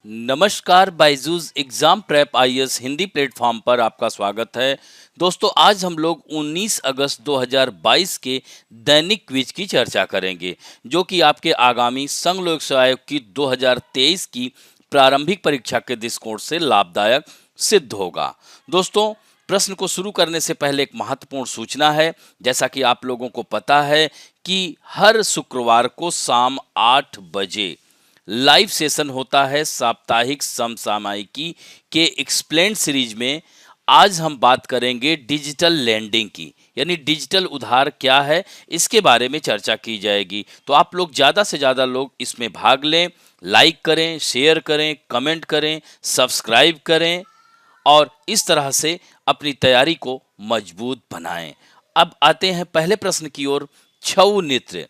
नमस्कार, Byju's exam prep IAS Hindi platform पर आपका स्वागत है। दोस्तों, आज हम लोग 19 अगस्त 2022 के दैनिक क्विज की चर्चा करेंगे, जो कि आपके आगामी संघ लोक सेवा आयोग की 2023 की प्रारंभिक परीक्षा के दृष्टिकोण से लाभदायक सिद्ध होगा। दोस्तों, प्रश्न को शुरू करने से पहले एक महत्वपूर्ण सूचना है। जैसा कि आप लोगों को पता है कि हर शुक्रवार को शाम 8 बजे लाइव सेशन होता है साप्ताहिक समसामयिकी के एक्सप्लेन्ड सीरीज में। आज हम बात करेंगे डिजिटल लैंडिंग की, यानी डिजिटल उधार क्या है, इसके बारे में चर्चा की जाएगी। तो आप लोग ज़्यादा से ज़्यादा लोग इसमें भाग लें, लाइक करें, शेयर करें, कमेंट करें, सब्सक्राइब करें और इस तरह से अपनी तैयारी को मजबूत बनाएं। अब आते हैं पहले प्रश्न की ओर। छऊ नृत्य।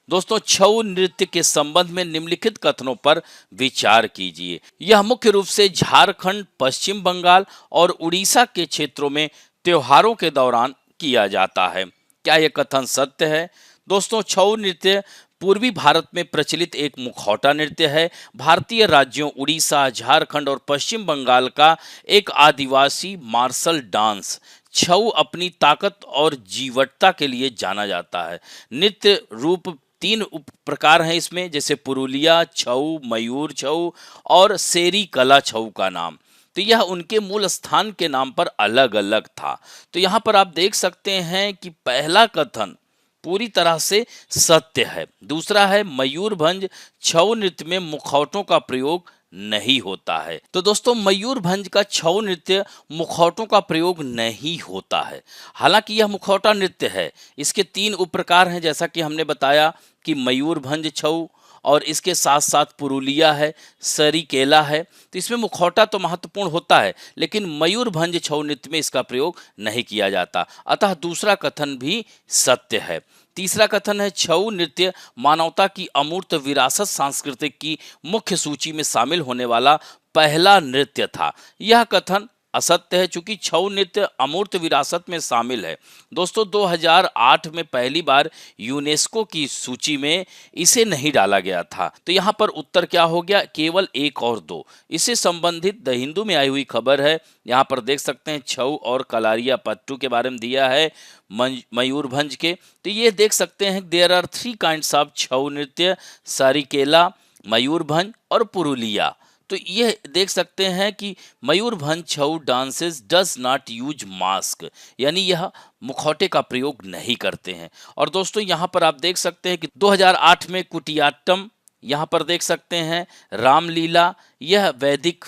दोस्तों, छऊ नृत्य के संबंध में निम्नलिखित कथनों पर विचार कीजिए। यह मुख्य रूप से झारखंड, पश्चिम बंगाल और उड़ीसा के क्षेत्रों में त्योहारों के दौरान किया जाता है। क्या यह कथन सत्य है? दोस्तों, छऊ नृत्य पूर्वी भारत में प्रचलित एक मुखौटा नृत्य है। भारतीय राज्यों उड़ीसा, झारखंड और पश्चिम बंगाल का एक आदिवासी मार्शल डांस छऊ अपनी ताकत और जीवटता के लिए जाना जाता है। नृत्य रूप तीन उप प्रकार हैं इसमें, जैसे पुरुलिया छऊ, मयूर छऊ और सेरी कला छऊ का नाम। तो यह उनके मूल स्थान के नाम पर अलग अलग था। तो यहाँ पर आप देख सकते हैं कि पहला कथन पूरी तरह से सत्य है। दूसरा है, मयूरभंज छऊ नृत्य में मुखौटों का प्रयोग नहीं होता है। तो दोस्तों, मयूरभंज का छऊ नृत्य मुखौटों का प्रयोग नहीं होता है। हालांकि यह मुखौटा नृत्य है। इसके तीन उप प्रकार हैं, जैसा कि हमने बताया कि मयूरभंज छऊ और इसके साथ साथ पुरुलिया है, सरीकेला है। तो इसमें मुखौटा तो महत्वपूर्ण होता है, लेकिन मयूरभंज छऊ नृत्य में इसका प्रयोग नहीं किया जाता। अतः दूसरा कथन भी सत्य है। तीसरा कथन है, छऊ नृत्य मानवता की अमूर्त विरासत सांस्कृतिक की मुख्य सूची में शामिल होने वाला पहला नृत्य था। यह कथन असत्य है, चूंकि छऊ नृत्य अमूर्त विरासत में शामिल है। दोस्तों, 2008 में पहली बार यूनेस्को की सूची में इसे नहीं डाला गया था। तो यहाँ पर उत्तर क्या हो गया? केवल 1 और 2। इससे संबंधित द हिंदू में आई हुई खबर है। यहाँ पर देख सकते हैं छऊ और कलारिया पट्टू के बारे में दिया है मयूरभंज के। तो ये देख सकते हैं देयर आर 3 काइंड्स ऑफ छऊ नृत्य, सारिकेला, मयूरभंज और पुरुलिया। तो ये देख सकते हैं कि Mayurbhanj Chhau dances does not use mask, यानी यह मुखौटे का प्रयोग नहीं करते हैं। और दोस्तों, यहाँ पर आप देख सकते हैं कि 2008 में कुटियाट्टम, यहाँ पर देख सकते हैं रामलीला, यह वैदिक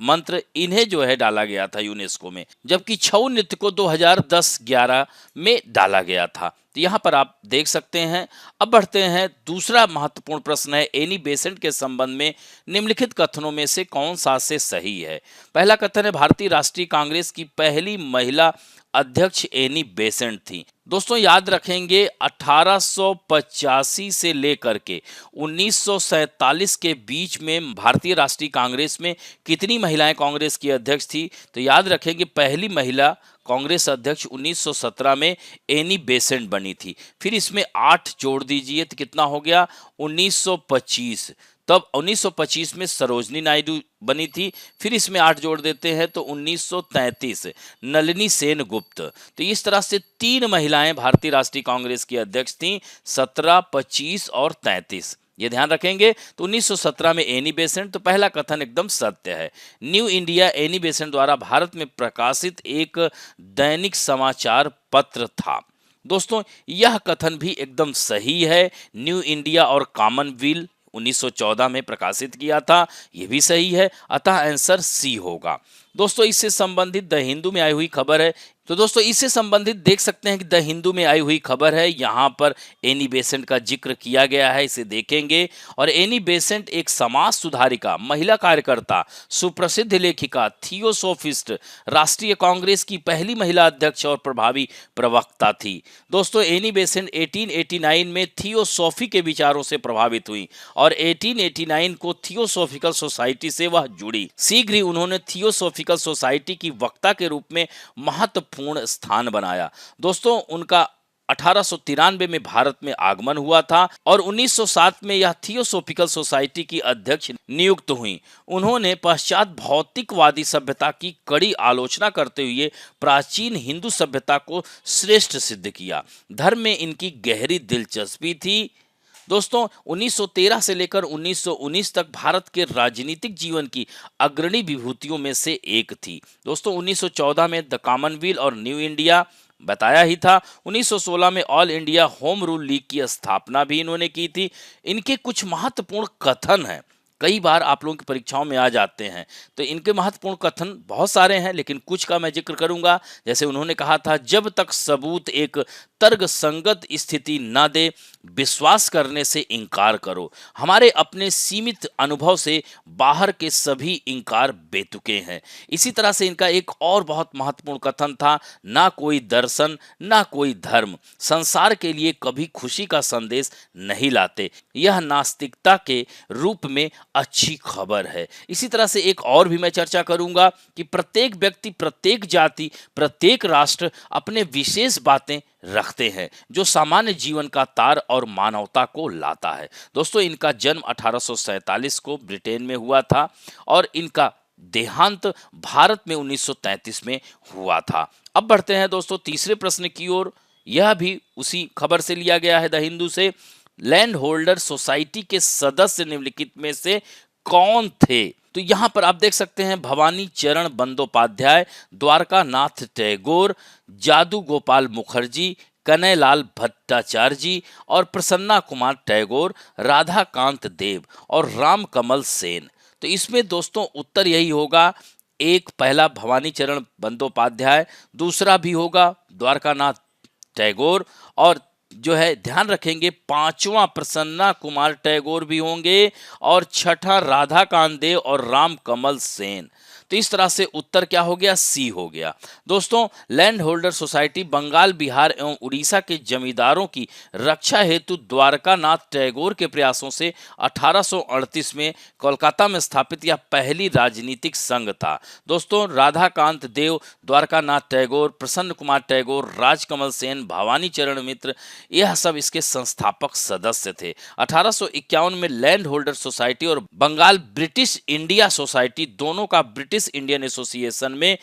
मंत्र, इन्हें जो है डाला गया था यूनेस्को में, जबकि छऊ नृत्य को 2010-11 में डाला गया था। तो यहाँ पर आप देख सकते हैं। अब बढ़ते हैं, दूसरा महत्वपूर्ण प्रश्न है, एनी बेसेंट के संबंध में निम्नलिखित कथनों में से कौन सा से सही है? पहला कथन है, भारतीय राष्ट्रीय कांग्रेस की पहली महिला अध्यक्ष एनी बेसेंट थी। दोस्तों, याद रखेंगे 1885 से लेकर के 1947 के बीच में भारतीय राष्ट्रीय कांग्रेस में कितनी महिलाएं कांग्रेस की अध्यक्ष थी? तो याद रखेंगे पहली महिला कांग्रेस अध्यक्ष 1917 में एनी बेसेंट बनी थी। फिर इसमें 8 जोड़ दीजिए तो कितना हो गया? 1925। तब 1925 में सरोजनी नायडू बनी थी। फिर इसमें 8 जोड़ देते हैं तो 1933 नलिनी सेन गुप्त। तो इस तरह से 3 महिलाएं भारतीय राष्ट्रीय कांग्रेस की अध्यक्ष थीं, 17, 25 और 33। ये ध्यान रखेंगे। तो 1917 में एनी बेसेंट, तो पहला कथन एकदम सत्य है। न्यू इंडिया एनी बेसेंट द्वारा भारत में प्रकाशित एक दैनिक समाचार पत्र था। दोस्तों, यह कथन भी एकदम सही है। न्यू इंडिया और कॉमनवेल्थ 1914 में प्रकाशित किया था, यह भी सही है। अतः आंसर सी होगा। दोस्तों, इससे संबंधित द हिंदू में आई हुई खबर है। तो दोस्तों, इससे संबंधित देख सकते हैं कि द हिंदू में आई हुई खबर है, यहाँ पर एनी बेसेंट का जिक्र किया गया है, इसे देखेंगे। और एनी बेसेंट एक समाज सुधारिका, महिला कार्यकर्ता, सुप्रसिद्ध लेखिका, थियोसोफिस्ट, राष्ट्रीय कांग्रेस की पहली महिला अध्यक्ष और प्रभावी प्रवक्ता थी। दोस्तों, एनी बेसेंट 1889 में थियोसॉफी के विचारों से प्रभावित हुई और 1889 को थियोसॉफिकल सोसाइटी से वह जुड़ी। शीघ्र ही उन्होंने थियोसॉफिकल सोसाइटी की वक्ता के रूप में महत्वपूर्ण स्थान बनाया। दोस्तों, उनका 1893 में भारत में आगमन हुआ था और 1907 में यह थियोसोफिकल सोसाइटी की अध्यक्ष नियुक्त हुई। उन्होंने पश्चात भौतिकवादी सभ्यता की कड़ी आलोचना करते हुए प्राचीन हिंदू सभ्यता को श्रेष्ठ सिद्ध किया। धर्म में इनकी गहरी दिलचस्पी थी। दोस्तों 1913 से लेकर 1919 तक भारत के राजनीतिक जीवन की अग्रणी विभूतियों में से एक थी। दोस्तों 1914 में द कॉमनवेल्थ और न्यू इंडिया बताया ही था। 1916 में all India home rule league की स्थापना भी इन्होंने की थी। इनके कुछ महत्वपूर्ण कथन हैं, कई बार आप लोगों की परीक्षाओं में आ जाते हैं, तो इनके महत्वपूर्ण कथन बहुत सारे हैं, लेकिन कुछ का मैं जिक्र करूंगा। जैसे उन्होंने कहा था, जब तक सबूत एक तर्क संगत स्थिति न दे, विश्वास करने से इनकार करो। हमारे अपने सीमित अनुभव से बाहर के सभी इनकार बेतुके हैं। इसी तरह से इनका एक और बहुत महत्वपूर्ण कथन था, ना कोई दर्शन ना कोई धर्म संसार के लिए कभी खुशी का संदेश नहीं लाते, यह नास्तिकता के रूप में अच्छी खबर है। इसी तरह से एक और भी मैं चर्चा करूंगा कि प्रत्येक व्यक्ति, प्रत्येक जाति, प्रत्येक राष्ट्र अपने विशेष बातें रखते हैं जो सामान्य जीवन का तार और मानवता को लाता है। दोस्तों इनका जन्म 1847 को ब्रिटेन में हुआ था और इनका देहांत भारत में 1933 में हुआ था। अब बढ़ते हैं दोस्तों तीसरे प्रश्न की ओर। यह भी उसी खबर से लिया गया है, द हिंदू से। लैंड होल्डर सोसाइटी के सदस्य निम्नलिखित में से कौन थे? तो यहां पर आप देख सकते हैं, भवानी चरण बंदोपाध्याय, द्वारका नाथ टैगोर, जादू गोपाल मुखर्जी, कनैलाल भट्टाचार्य जी और प्रसन्ना कुमार टैगोर, राधाकांत देव और राम कमल सेन। तो इसमें दोस्तों उत्तर यही होगा, एक पहला भवानी चरण बंदोपाध्याय, दूसरा भी होगा द्वारकानाथ टैगोर, और जो है ध्यान रखेंगे पांचवा प्रसन्ना कुमार टैगोर भी होंगे और छठा राधाकांत देव और राम कमल सेन। तो इस तरह से उत्तर क्या हो गया? सी हो गया। दोस्तों land holder society Bengal, Bihar एवं उड़ीसा के जमींदारों की रक्षा हेतु द्वारका नाथ टैगोर के प्रयासों से 1838 में कोलकाता में स्थापित यह पहली राजनीतिक संघ था। दोस्तों राधाकांत देव, द्वारका नाथ टैगोर, प्रसन्न कुमार टैगोर, राजकमल सेन, भवानी चरण मित्र, यह सब इसके संस्थापक सदस्य थे। 1851 में लैंड होल्डर सोसाइटी और बंगाल ब्रिटिश इंडिया सोसाइटी दोनों का ब्रिटिश इंडियन एसोसिएशन में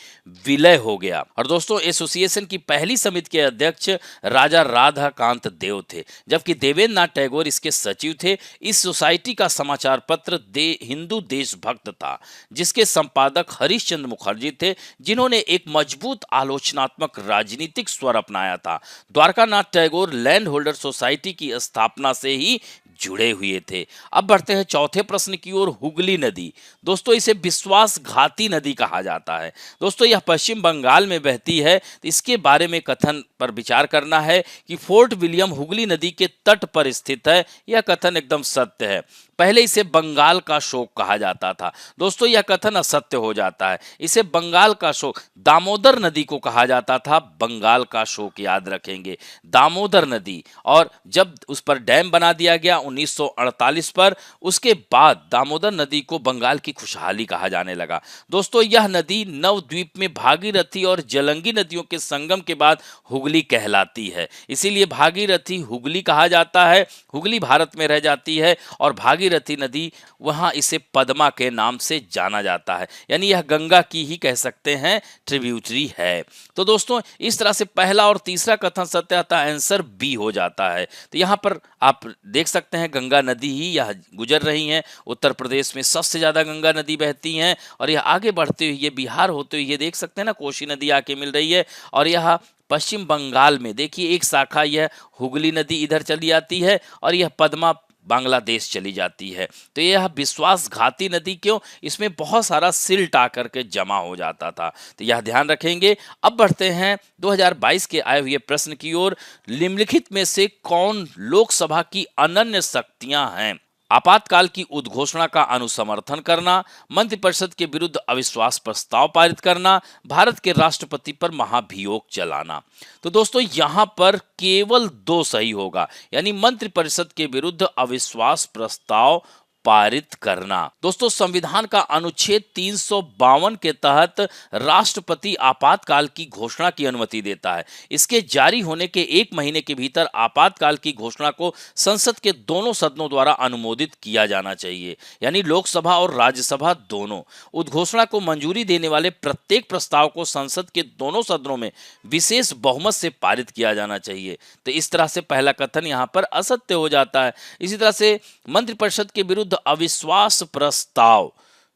विलय हो गया। और दोस्तों एसोसिएशन की पहली समिति के अध्यक्ष राजा राधाकांत देव थे, जबकि देवेंद्र नाथ टैगोर इसके सचिव थे। इस सोसाइटी का समाचार पत्र हिंदू देशभक्त था, जिसके संपादक हरिश्चंद्र मुखर्जी थे, जिन्होंने एक मजबूत आलोचनात्मक राजनीतिक स्वर अपनाया था। Dwarka Nath Tagore land holder society की स्थापना से ही जुड़े हुए थे। अब बढ़ते हैं चौथे प्रश्न की ओर। हुगली नदी, दोस्तों इसे विश्वासघाती नदी कहा जाता है। दोस्तों यह पश्चिम बंगाल में बहती है। इसके बारे में कथन पर विचार करना है कि फोर्ट विलियम हुगली नदी के तट पर स्थित है। यह कथन एकदम सत्य है। पहले इसे बंगाल का शोक कहा जाता था। दोस्तों यह कथन असत्य हो जाता है। इसे बंगाल का शोक, दामोदर नदी को कहा जाता था बंगाल का शोक, याद रखेंगे दामोदर नदी। और जब उस पर डैम बना दिया गया 1948 पर, उसके बाद दामोदर नदी को बंगाल की खुशहाली कहा जाने लगा। दोस्तों यह नदी नवद्वीप में भागीरथी और जलंगी नदियों के संगम के बाद हुगली कहलाती है। इसीलिए भागीरथी हुगली कहा जाता है। हुगली भारत में रह जाती है और भागीरथी नदी, वहां इसे पद्मा के नाम से जाना जाता है, यानी यह गंगा की ही कह सकते हैं ट्रिब्यूटरी है। तो दोस्तों इस तरह से पहला और तीसरा कथन सत्य आता है, आंसर बी हो जाता है। तो यहाँ पर आप देख सकते हैं गंगा नदी ही यह गुजर रही हैं। उत्तर प्रदेश में सबसे ज्यादा गंगा नदी बहती हैं और यह आगे बढ़ते हुए बिहार होते हुए ये देख सकते हैं ना, कोसी नदी आके मिल रही है। और यह पश्चिम बंगाल में देखिए एक शाखा यह हुगली नदी इधर चली जाती है और यह पद्मा बांग्लादेश चली जाती है। तो यह विश्वासघाती नदी क्यों? इसमें बहुत सारा सिल्ट आकर के जमा हो जाता था, तो यह ध्यान रखेंगे। अब बढ़ते हैं 2022 के आए हुए प्रश्न की ओर। निम्नलिखित में से कौन लोकसभा की अनन्य शक्तियां हैं? आपातकाल की उद्घोषणा का अनुसमर्थन करना, मंत्रिपरिषद के विरुद्ध अविश्वास प्रस्ताव पारित करना, भारत के राष्ट्रपति पर महाभियोग चलाना। तो दोस्तों यहां पर केवल दो सही होगा, यानी मंत्रिपरिषद के विरुद्ध अविश्वास प्रस्ताव पारित करना। दोस्तों, संविधान का अनुच्छेद 352 के तहत राष्ट्रपति आपातकाल की घोषणा की अनुमति देता है। इसके जारी होने के 1 महीने के भीतर आपातकाल की घोषणा को संसद के दोनों सदनों द्वारा अनुमोदित किया जाना चाहिए, यानी लोकसभा और राज्यसभा दोनों। उद्घोषणा को मंजूरी देने वाले प्रत्येक प्रस्ताव को संसद के दोनों सदनों में विशेष बहुमत से पारित किया जाना चाहिए। तो इस तरह से पहला कथन यहाँ पर असत्य हो जाता है। इसी तरह से मंत्रिपरिषद के विरुद्ध अविश्वास प्रस्ताव।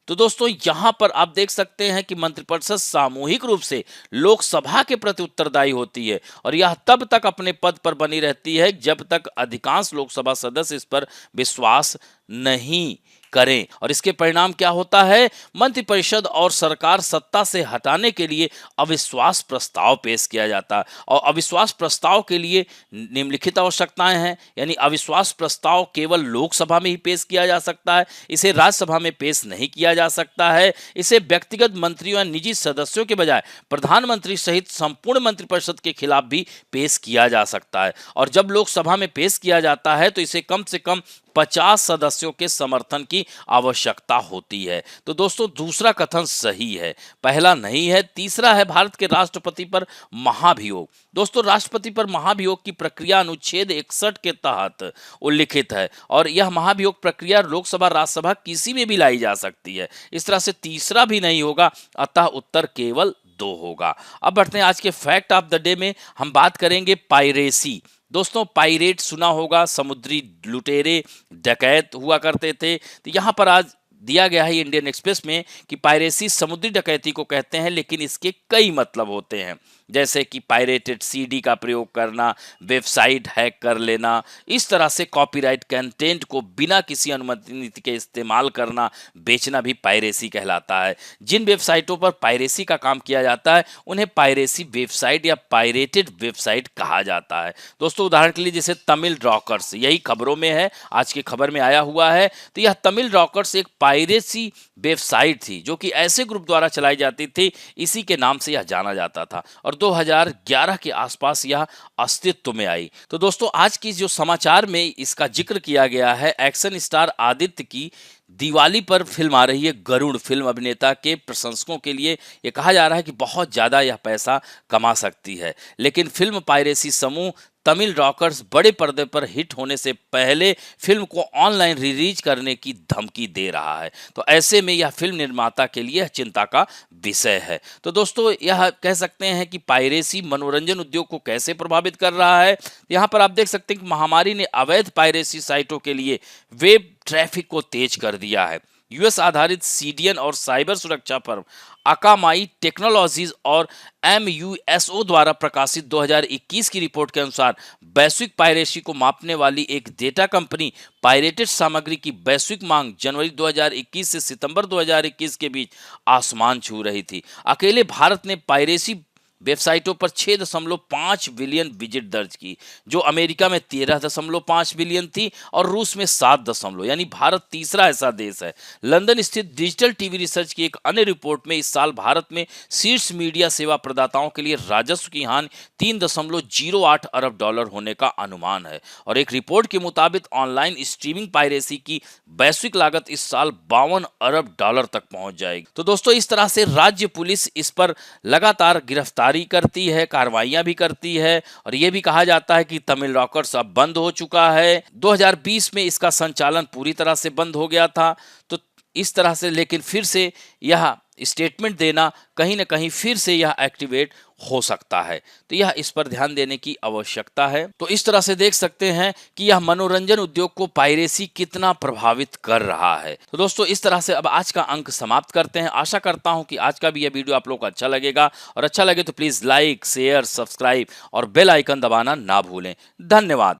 तो दोस्तों, यहां पर आप देख सकते हैं कि मंत्रिपरिषद सामूहिक रूप से लोकसभा के प्रति उत्तरदायी होती है और यह तब तक अपने पद पर बनी रहती है जब तक अधिकांश लोकसभा सदस्य इस पर विश्वास नहीं करें। और इसके परिणाम क्या होता है? मंत्रिपरिषद और सरकार सत्ता से हटाने के लिए अविश्वास प्रस्ताव पेश किया जाता है और अविश्वास प्रस्ताव के लिए निम्नलिखित आवश्यकताएं हैं, यानी अविश्वास प्रस्ताव केवल लोकसभा में ही पेश किया जा सकता है, इसे राज्यसभा में पेश नहीं किया जा सकता है, इसे व्यक्तिगत मंत्रियों या निजी सदस्यों के बजाय प्रधानमंत्री सहित संपूर्ण मंत्रिपरिषद के खिलाफ भी पेश किया जा सकता है और जब लोकसभा में पेश किया जाता है तो इसे कम से कम 50 सदस्यों के समर्थन की आवश्यकता होती है। तो दोस्तों, दूसरा कथन सही है, पहला नहीं है। तीसरा है भारत के राष्ट्रपति पर महाभियोग। दोस्तों, राष्ट्रपति पर महाभियोग की प्रक्रिया अनुच्छेद 61 के तहत उल्लिखित है और यह महाभियोग प्रक्रिया लोकसभा राज्यसभा किसी में भी लाई जा सकती है। इस तरह से तीसरा भी नहीं होगा, अतः उत्तर केवल 2 होगा। अब बढ़ते हैं आज के फैक्ट ऑफ द डे में। हम बात करेंगे पायरेसी। दोस्तों, पायरेट सुना होगा, समुद्री लुटेरे, डकैत हुआ करते थे। तो यहाँ पर आज दिया गया है इंडियन एक्सप्रेस में कि पायरेसी समुद्री डकैती को कहते हैं, लेकिन इसके कई मतलब होते हैं, जैसे कि पायरेटेड सीडी का प्रयोग करना, वेबसाइट हैक कर लेना, इस तरह से कॉपीराइट कंटेंट को बिना किसी अनुमति के इस्तेमाल करना, बेचना भी पायरेसी कहलाता है। जिन वेबसाइटों पर पायरेसी का काम किया जाता है उन्हें पायरेसी वेबसाइट या पायरेटेड वेबसाइट कहा जाता है। दोस्तों, उदाहरण के लिए जैसे तमिल रॉकर्स, यही खबरों में है, आज की खबर में आया हुआ है। तो यह तमिल रॉकर्स एक पायरेसी वेबसाइट थी जो कि ऐसे ग्रुप द्वारा चलाई जाती थी, इसी के नाम से यह जाना जाता था और 2011 के आसपास यह अस्तित्व में आई। तो दोस्तों, आज की जो समाचार में इसका जिक्र किया गया है, एक्शन स्टार आदित्य की दिवाली पर फिल्म आ रही है गरुड़। फिल्म अभिनेता के प्रशंसकों के लिए यह कहा जा रहा है कि बहुत ज़्यादा यह पैसा कमा सकती है, लेकिन फिल्म पायरेसी समूह तमिल रॉकर्स बड़े पर्दे पर हिट होने से पहले फिल्म को ऑनलाइन रिलीज करने की धमकी दे रहा है। तो ऐसे में यह फिल्म निर्माता के लिए चिंता का विषय है। तो दोस्तों, यह कह सकते हैं कि पायरेसी मनोरंजन उद्योग को कैसे प्रभावित कर रहा है। यहाँ पर आप देख सकते हैं कि महामारी ने अवैध पायरेसी साइटों के लिए वेब ट्रैफिक को तेज कर दिया है। यूएस आधारित सीडीएन और साइबर सुरक्षा फर्म अकामाई टेक्नोलॉजीज और एमयूएसओ द्वारा प्रकाशित 2021 की रिपोर्ट के अनुसार वैश्विक पायरेसी को मापने वाली एक डेटा कंपनी पायरेटेड सामग्री की वैश्विक मांग जनवरी 2021 से सितंबर 2021 के बीच आसमान छू रही थी। अकेले भारत ने पायरेसी वेबसाइटों पर 6.5 बिलियन विजिट दर्ज की, जो अमेरिका में 13.5 बिलियन थी और रूस में 7 यानी भारत तीसरा ऐसा देश है। लंदन स्थित डिजिटल टीवी रिसर्च की एक अन्य रिपोर्ट में इस साल भारत में शीर्ष मीडिया सेवा प्रदाताओं के लिए राजस्व की हानि 3.08 अरब डॉलर होने का अनुमान है और एक रिपोर्ट के मुताबिक ऑनलाइन स्ट्रीमिंग पायरेसी की वैश्विक लागत इस साल 52 अरब डॉलर तक पहुंच जाएगी। तो दोस्तों, इस तरह से राज्य पुलिस इस पर लगातार गिरफ्तार करती है, कार्रवाइयां भी करती है और यह भी कहा जाता है कि तमिल रॉकर्स अब बंद हो चुका है। 2020 में इसका संचालन पूरी तरह से बंद हो गया था। तो इस तरह से लेकिन फिर से यह स्टेटमेंट देना कहीं ना कहीं फिर से यह एक्टिवेट हो सकता है, तो यह इस पर ध्यान देने की आवश्यकता है। तो इस तरह से देख सकते हैं कि यह मनोरंजन उद्योग को पायरेसी कितना प्रभावित कर रहा है। तो दोस्तों, इस तरह से अब आज का अंक समाप्त करते हैं। आशा करता हूं कि आज का भी यह वीडियो आप लोगों को अच्छा लगेगा और अच्छा लगे तो प्लीज लाइक, शेयर, सब्सक्राइब और बेल आइकन दबाना ना भूलें। धन्यवाद।